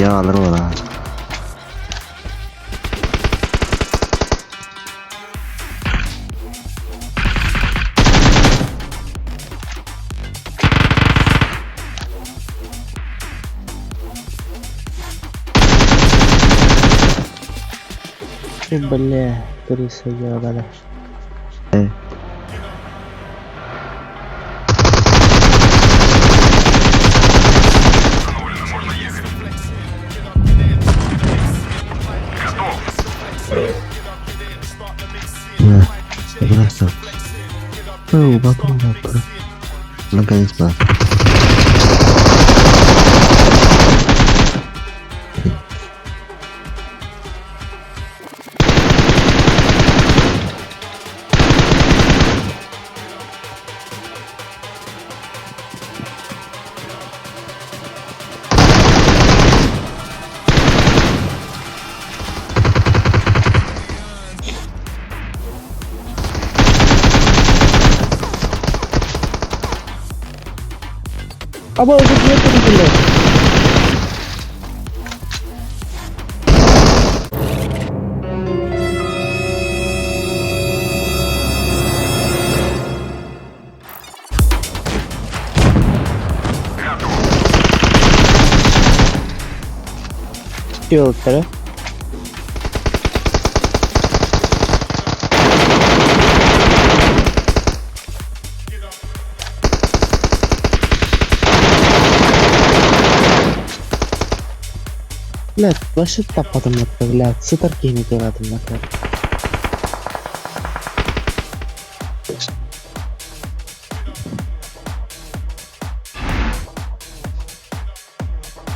Ya alır o da. Boleh terus saja balas. Eh. Nah, berasa. Oh, baper. Lengkapnya sebelah. Apa itu dia terus? Filter. Блядь, вообще так потом отправляют. Все торги дураты на карте.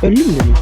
Ölüm mü?